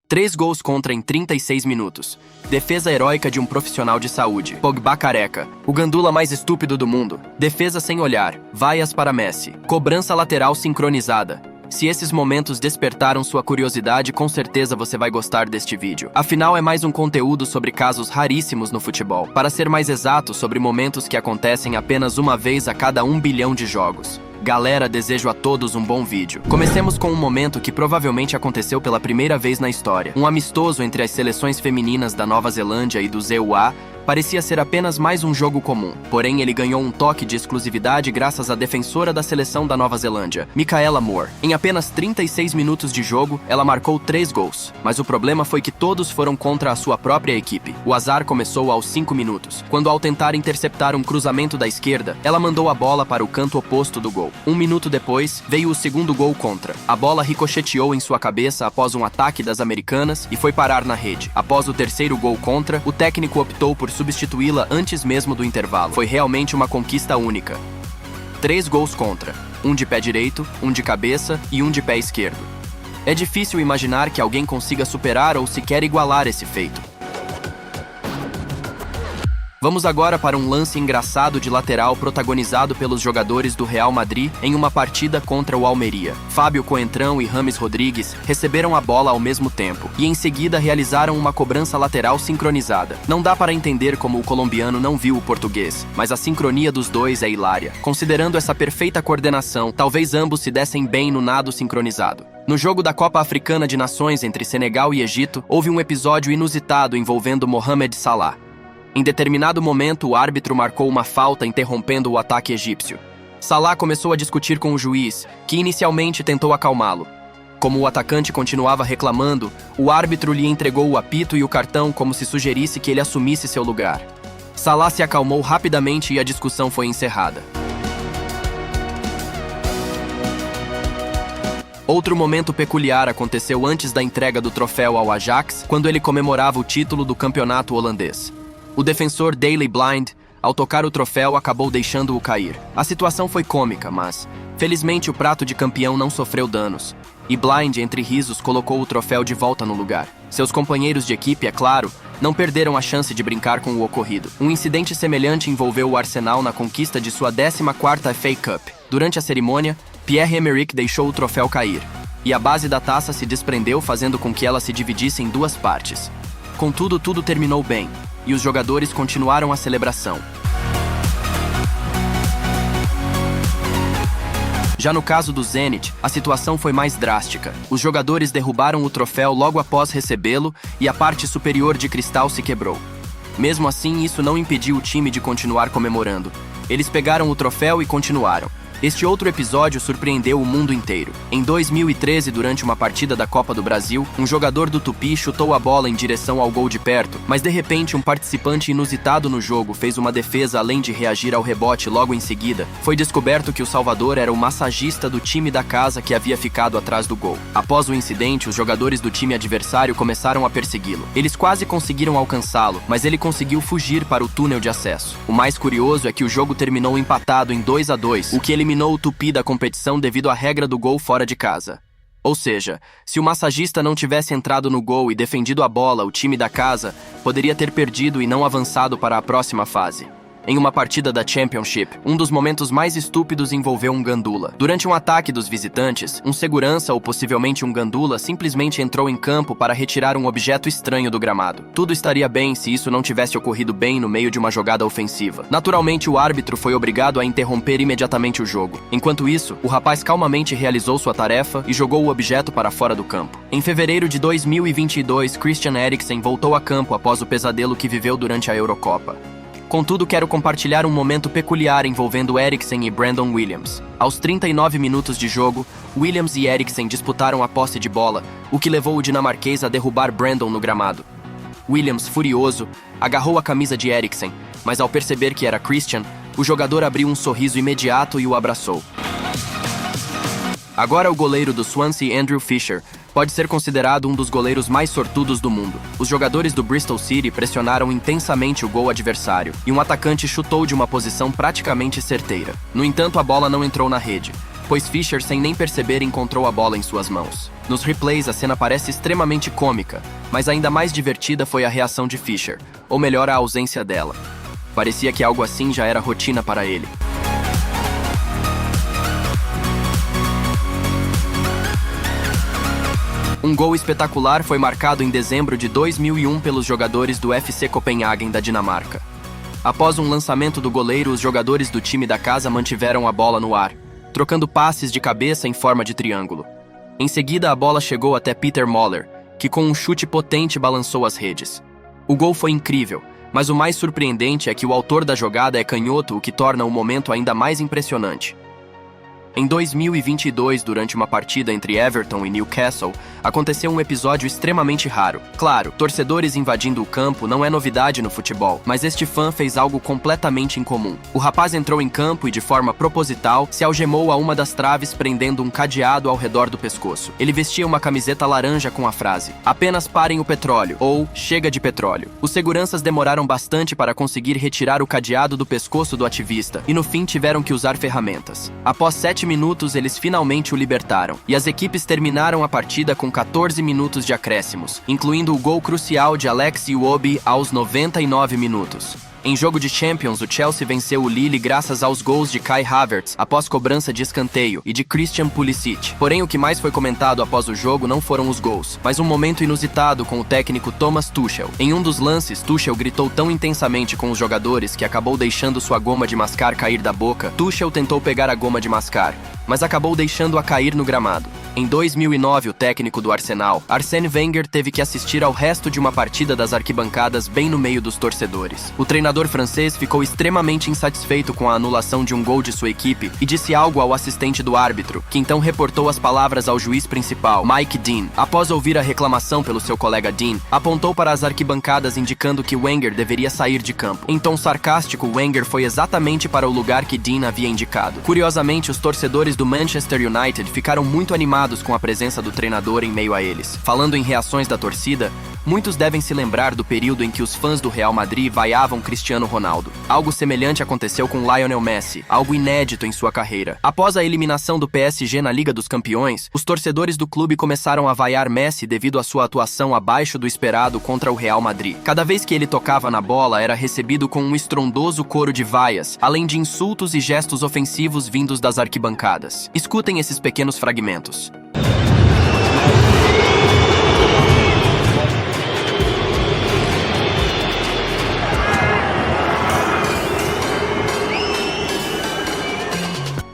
3 gols contra em 36 minutos. Defesa heróica de um profissional de saúde. Pogba careca. O gandula mais estúpido do mundo. Defesa sem olhar. Vaias para Messi. Cobrança lateral sincronizada. Se esses momentos despertaram sua curiosidade, com certeza você vai gostar deste vídeo. Afinal, é mais um conteúdo sobre casos raríssimos no futebol. Para ser mais exato, sobre momentos que acontecem apenas uma vez a cada 1 bilhão de jogos. Galera, desejo a todos um bom vídeo. Comecemos com um momento que provavelmente aconteceu pela primeira vez na história. Um amistoso entre as seleções femininas da Nova Zelândia e do ZUA parecia ser apenas mais um jogo comum. Porém, ele ganhou um toque de exclusividade graças à defensora da seleção da Nova Zelândia, Micaela Moore. Em apenas 36 minutos de jogo, ela marcou 3 gols. Mas o problema foi que todos foram contra a sua própria equipe. O azar começou aos 5 minutos, quando ao tentar interceptar um cruzamento da esquerda, ela mandou a bola para o canto oposto do gol. 1 minuto depois, veio o segundo gol contra. A bola ricocheteou em sua cabeça após um ataque das americanas e foi parar na rede. Após o terceiro gol contra, o técnico optou por substituí-la antes mesmo do intervalo. Foi realmente uma conquista única. 3 gols contra. Um de pé direito, um de cabeça e um de pé esquerdo. É difícil imaginar que alguém consiga superar ou sequer igualar esse feito. Vamos agora para um lance engraçado de lateral protagonizado pelos jogadores do Real Madrid em uma partida contra o Almeria. Fábio Coentrão e Rames Rodrigues receberam a bola ao mesmo tempo e em seguida realizaram uma cobrança lateral sincronizada. Não dá para entender como o colombiano não viu o português, mas a sincronia dos dois é hilária. Considerando essa perfeita coordenação, talvez ambos se dessem bem no nado sincronizado. No jogo da Copa Africana de Nações entre Senegal e Egito, houve um episódio inusitado envolvendo Mohamed Salah. Em determinado momento, o árbitro marcou uma falta interrompendo o ataque egípcio. Salah começou a discutir com o juiz, que inicialmente tentou acalmá-lo. Como o atacante continuava reclamando, o árbitro lhe entregou o apito e o cartão como se sugerisse que ele assumisse seu lugar. Salah se acalmou rapidamente e a discussão foi encerrada. Outro momento peculiar aconteceu antes da entrega do troféu ao Ajax, quando ele comemorava o título do campeonato holandês. O defensor Daley Blind, ao tocar o troféu, acabou deixando-o cair. A situação foi cômica, mas, felizmente, o prato de campeão não sofreu danos. E Blind, entre risos, colocou o troféu de volta no lugar. Seus companheiros de equipe, é claro, não perderam a chance de brincar com o ocorrido. Um incidente semelhante envolveu o Arsenal na conquista de sua 14ª FA Cup. Durante a cerimônia, Pierre-Emerick deixou o troféu cair, e a base da taça se desprendeu, fazendo com que ela se dividisse em 2 partes. Contudo, tudo terminou bem, e os jogadores continuaram a celebração. Já no caso do Zenit, a situação foi mais drástica. Os jogadores derrubaram o troféu logo após recebê-lo e a parte superior de cristal se quebrou. Mesmo assim, isso não impediu o time de continuar comemorando. Eles pegaram o troféu e continuaram. Este outro episódio surpreendeu o mundo inteiro. Em 2013, durante uma partida da Copa do Brasil, um jogador do Tupi chutou a bola em direção ao gol de perto, mas de repente um participante inusitado no jogo fez uma defesa além de reagir ao rebote logo em seguida. Foi descoberto que o salvador era o massagista do time da casa que havia ficado atrás do gol. Após o incidente, os jogadores do time adversário começaram a persegui-lo. Eles quase conseguiram alcançá-lo, mas ele conseguiu fugir para o túnel de acesso. O mais curioso é que o jogo terminou empatado em 2-2, o que eliminou o Tupi da competição devido à regra do gol fora de casa. Ou seja, se o massagista não tivesse entrado no gol e defendido a bola, o time da casa poderia ter perdido e não avançado para a próxima fase. Em uma partida da Championship, um dos momentos mais estúpidos envolveu um gandula. Durante um ataque dos visitantes, um segurança ou possivelmente um gandula simplesmente entrou em campo para retirar um objeto estranho do gramado. Tudo estaria bem se isso não tivesse ocorrido bem no meio de uma jogada ofensiva. Naturalmente, o árbitro foi obrigado a interromper imediatamente o jogo. Enquanto isso, o rapaz calmamente realizou sua tarefa e jogou o objeto para fora do campo. Em fevereiro de 2022, Christian Eriksen voltou a campo após o pesadelo que viveu durante a Eurocopa. Contudo, quero compartilhar um momento peculiar envolvendo Eriksen e Brandon Williams. Aos 39 minutos de jogo, Williams e Eriksen disputaram a posse de bola, o que levou o dinamarquês a derrubar Brandon no gramado. Williams, furioso, agarrou a camisa de Eriksen, mas ao perceber que era Christian, o jogador abriu um sorriso imediato e o abraçou. Agora o goleiro do Swansea, Andrew Fisher, pode ser considerado um dos goleiros mais sortudos do mundo. Os jogadores do Bristol City pressionaram intensamente o gol adversário e um atacante chutou de uma posição praticamente certeira. No entanto, a bola não entrou na rede. pois Fischer, sem nem perceber, encontrou a bola em suas mãos. Nos replays, a cena parece extremamente cômica, mas ainda mais divertida foi a reação de Fischer, ou melhor, a ausência dela. Parecia que algo assim já era rotina para ele. Um gol espetacular foi marcado em dezembro de 2001 pelos jogadores do FC Copenhagen da Dinamarca. Após um lançamento do goleiro, os jogadores do time da casa mantiveram a bola no ar, trocando passes de cabeça em forma de triângulo. Em seguida, a bola chegou até Peter Moller, que com um chute potente balançou as redes. O gol foi incrível, mas o mais surpreendente é que o autor da jogada é canhoto, o que torna o momento ainda mais impressionante. Em 2022, durante uma partida entre Everton e Newcastle, aconteceu um episódio extremamente raro. Claro, torcedores invadindo o campo não é novidade no futebol, mas este fã fez algo completamente incomum. O rapaz entrou em campo e, de forma proposital, se algemou a uma das traves, prendendo um cadeado ao redor do pescoço. Ele vestia uma camiseta laranja com a frase: "Apenas parem o petróleo", ou "Chega de petróleo". Os seguranças demoraram bastante para conseguir retirar o cadeado do pescoço do ativista, e no fim tiveram que usar ferramentas. Após 7 minutos, eles finalmente o libertaram, e as equipes terminaram a partida com 14 minutos de acréscimos, incluindo o gol crucial de Alex Iwobi aos 99 minutos. Em jogo de Champions, o Chelsea venceu o Lille graças aos gols de Kai Havertz após cobrança de escanteio e de Christian Pulisic. Porém, o que mais foi comentado após o jogo não foram os gols, mas um momento inusitado com o técnico Thomas Tuchel. Em um dos lances, Tuchel gritou tão intensamente com os jogadores que acabou deixando sua goma de mascar cair da boca. Tuchel tentou pegar a goma de mascar, mas acabou deixando-a cair no gramado. Em 2009, o técnico do Arsenal, Arsène Wenger, teve que assistir ao resto de uma partida das arquibancadas bem no meio dos torcedores. O treinador francês ficou extremamente insatisfeito com a anulação de um gol de sua equipe e disse algo ao assistente do árbitro, que então reportou as palavras ao juiz principal, Mike Dean. Após ouvir a reclamação pelo seu colega Dean, apontou para as arquibancadas indicando que Wenger deveria sair de campo. Em tom sarcástico, Wenger foi exatamente para o lugar que Dean havia indicado. Curiosamente, os torcedores do Manchester United ficaram muito animados com a presença do treinador em meio a eles. Falando em reações da torcida, muitos devem se lembrar do período em que os fãs do Real Madrid vaiavam Cristiano Ronaldo. Algo semelhante aconteceu com Lionel Messi, algo inédito em sua carreira. Após a eliminação do PSG na Liga dos Campeões, os torcedores do clube começaram a vaiar Messi devido à sua atuação abaixo do esperado contra o Real Madrid. Cada vez que ele tocava na bola, era recebido com um estrondoso coro de vaias, além de insultos e gestos ofensivos vindos das arquibancadas. Escutem esses pequenos fragmentos.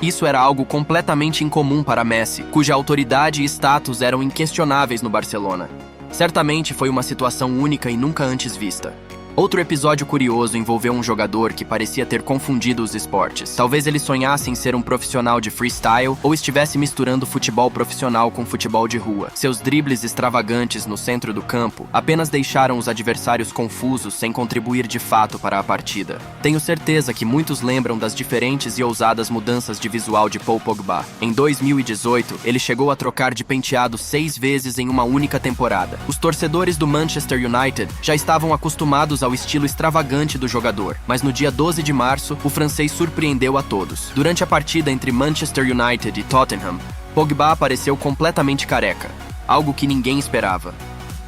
Isso era algo completamente incomum para Messi, cuja autoridade e status eram inquestionáveis no Barcelona. Certamente foi uma situação única e nunca antes vista. Outro episódio curioso envolveu um jogador que parecia ter confundido os esportes. Talvez ele sonhasse em ser um profissional de freestyle ou estivesse misturando futebol profissional com futebol de rua. Seus dribles extravagantes no centro do campo apenas deixaram os adversários confusos sem contribuir de fato para a partida. Tenho certeza que muitos lembram das diferentes e ousadas mudanças de visual de Paul Pogba. Em 2018, ele chegou a trocar de penteado 6 vezes em uma única temporada. Os torcedores do Manchester United já estavam acostumados ao estilo extravagante do jogador, mas no dia 12 de março, o francês surpreendeu a todos. Durante a partida entre Manchester United e Tottenham, Pogba apareceu completamente careca, algo que ninguém esperava.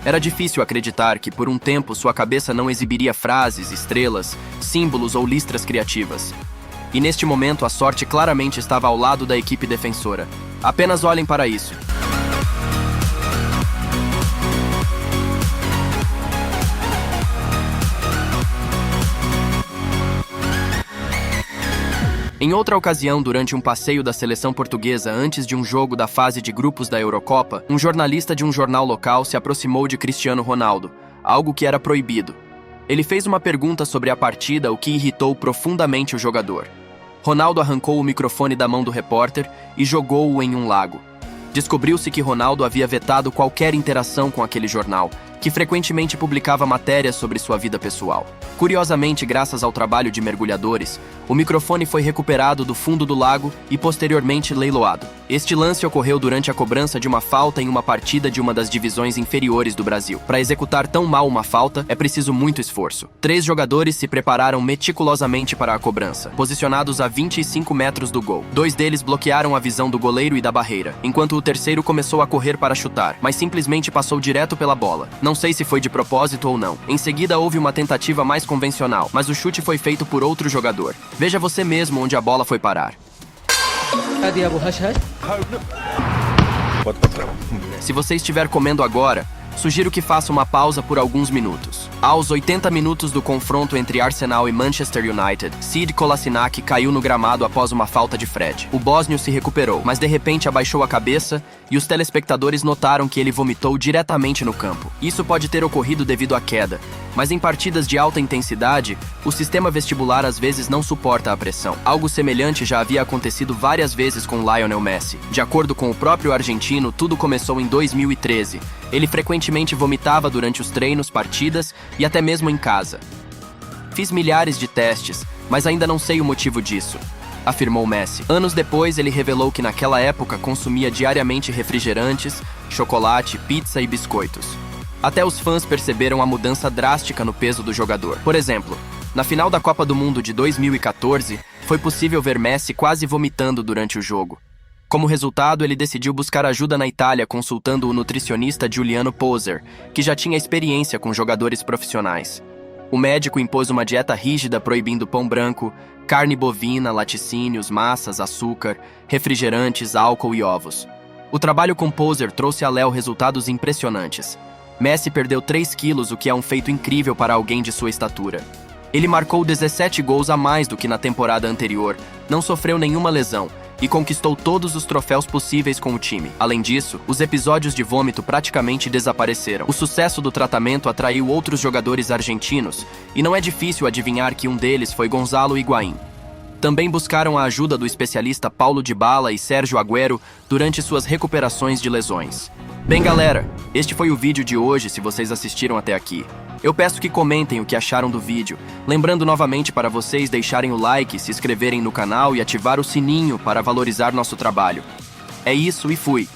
Era difícil acreditar que, por um tempo, sua cabeça não exibiria frases, estrelas, símbolos ou listras criativas. E neste momento, a sorte claramente estava ao lado da equipe defensora. Apenas olhem para isso. Em outra ocasião, durante um passeio da seleção portuguesa antes de um jogo da fase de grupos da Eurocopa, um jornalista de um jornal local se aproximou de Cristiano Ronaldo, algo que era proibido. Ele fez uma pergunta sobre a partida, o que irritou profundamente o jogador. Ronaldo arrancou o microfone da mão do repórter e jogou-o em um lago. Descobriu-se que Ronaldo havia vetado qualquer interação com aquele jornal, que frequentemente publicava matérias sobre sua vida pessoal. Curiosamente, graças ao trabalho de mergulhadores, o microfone foi recuperado do fundo do lago e posteriormente leiloado. Este lance ocorreu durante a cobrança de uma falta em uma partida de uma das divisões inferiores do Brasil. Para executar tão mal uma falta, é preciso muito esforço. 3 jogadores se prepararam meticulosamente para a cobrança, posicionados a 25 metros do gol. 2 deles bloquearam a visão do goleiro e da barreira, enquanto o terceiro começou a correr para chutar, mas simplesmente passou direto pela bola. Não sei se foi de propósito ou não. Em seguida, houve uma tentativa mais convencional, mas o chute foi feito por outro jogador. Veja você mesmo onde a bola foi parar. Se você estiver comendo agora, sugiro que faça uma pausa por alguns minutos. Aos 80 minutos do confronto entre Arsenal e Manchester United, Sead Kolasinac caiu no gramado após uma falta de Fred. O bósnio se recuperou, mas de repente abaixou a cabeça e os telespectadores notaram que ele vomitou diretamente no campo. Isso pode ter ocorrido devido à queda, mas em partidas de alta intensidade, o sistema vestibular às vezes não suporta a pressão. Algo semelhante já havia acontecido várias vezes com Lionel Messi. De acordo com o próprio argentino, tudo começou em 2013. Ele frequentemente vomitava durante os treinos, partidas e até mesmo em casa. Fiz milhares de testes, mas ainda não sei o motivo disso, afirmou Messi. Anos depois, ele revelou que naquela época consumia diariamente refrigerantes, chocolate, pizza e biscoitos. Até os fãs perceberam a mudança drástica no peso do jogador. Por exemplo, na final da Copa do Mundo de 2014, foi possível ver Messi quase vomitando durante o jogo. Como resultado, ele decidiu buscar ajuda na Itália consultando o nutricionista Giuliano Poser, que já tinha experiência com jogadores profissionais. O médico impôs uma dieta rígida proibindo pão branco, carne bovina, laticínios, massas, açúcar, refrigerantes, álcool e ovos. O trabalho com Poser trouxe a Léo resultados impressionantes. Messi perdeu 3 quilos, o que é um feito incrível para alguém de sua estatura. Ele marcou 17 gols a mais do que na temporada anterior, não sofreu nenhuma lesão e conquistou todos os troféus possíveis com o time. Além disso, os episódios de vômito praticamente desapareceram. O sucesso do tratamento atraiu outros jogadores argentinos, e não é difícil adivinhar que um deles foi Gonzalo Higuaín. Também buscaram a ajuda do especialista Paulo Dybala e Sérgio Agüero durante suas recuperações de lesões. Bem, galera, este foi o vídeo de hoje se vocês assistiram até aqui. Eu peço que comentem o que acharam do vídeo, lembrando novamente para vocês deixarem o like, se inscreverem no canal e ativar o sininho para valorizar nosso trabalho. É isso e fui!